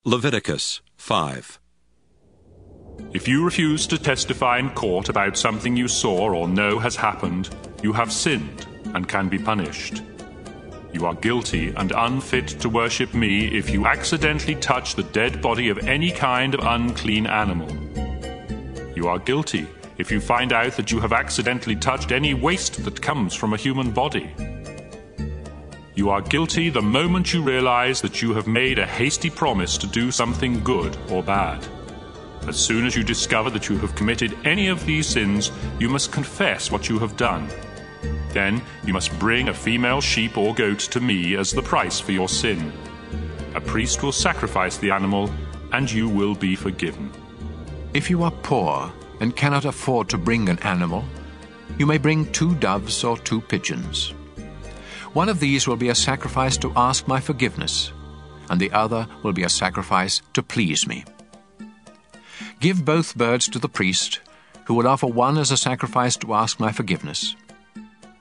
Leviticus 5. If you refuse to testify in court about something you saw or know has happened, you have sinned and can be punished. You are guilty and unfit to worship me if you accidentally touch the dead body of any kind of unclean animal. You are guilty if you find out that you have accidentally touched any waste that comes from a human body. You are guilty the moment you realize that you have made a hasty promise to do something good or bad. As soon as you discover that you have committed any of these sins, you must confess what you have done. Then you must bring a female sheep or goat to me as the price for your sin. A priest will sacrifice the animal, and you will be forgiven. If you are poor and cannot afford to bring an animal, you may bring 2 doves or 2 pigeons. One of these will be a sacrifice to ask my forgiveness, and the other will be a sacrifice to please me. Give both birds to the priest, who will offer one as a sacrifice to ask my forgiveness.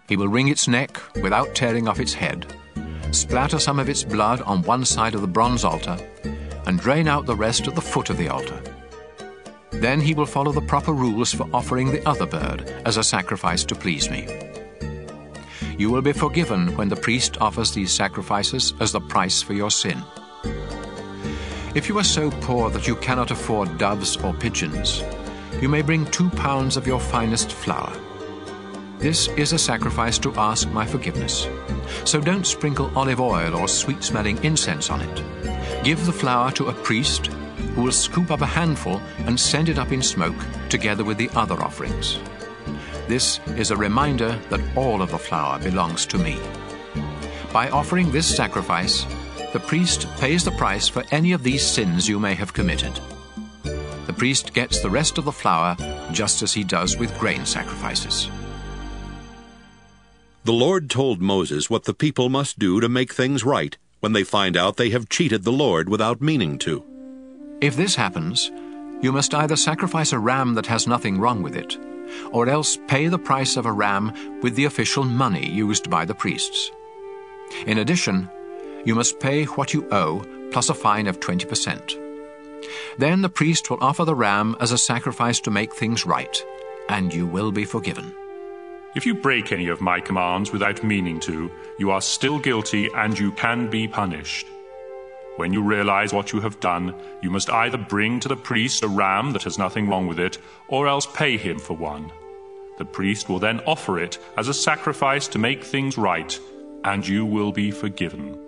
He will wring its neck without tearing off its head, splatter some of its blood on one side of the bronze altar, and drain out the rest at the foot of the altar. Then he will follow the proper rules for offering the other bird as a sacrifice to please me. You will be forgiven when the priest offers these sacrifices as the price for your sin. If you are so poor that you cannot afford doves or pigeons, you may bring 2 pounds of your finest flour. This is a sacrifice to ask my forgiveness. So don't sprinkle olive oil or sweet-smelling incense on it. Give the flour to a priest who will scoop up a handful and send it up in smoke together with the other offerings. This is a reminder that all of the flour belongs to me. By offering this sacrifice, the priest pays the price for any of these sins you may have committed. The priest gets the rest of the flour just as he does with grain sacrifices. The Lord told Moses what the people must do to make things right when they find out they have cheated the Lord without meaning to. If this happens, you must either sacrifice a ram that has nothing wrong with it, or else pay the price of a ram with the official money used by the priests. In addition, you must pay what you owe plus a fine of 20%. Then the priest will offer the ram as a sacrifice to make things right, and you will be forgiven. If you break any of my commands without meaning to, you are still guilty and you can be punished. When you realize what you have done, you must either bring to the priest a ram that has nothing wrong with it, or else pay him for one. The priest will then offer it as a sacrifice to make things right, and you will be forgiven.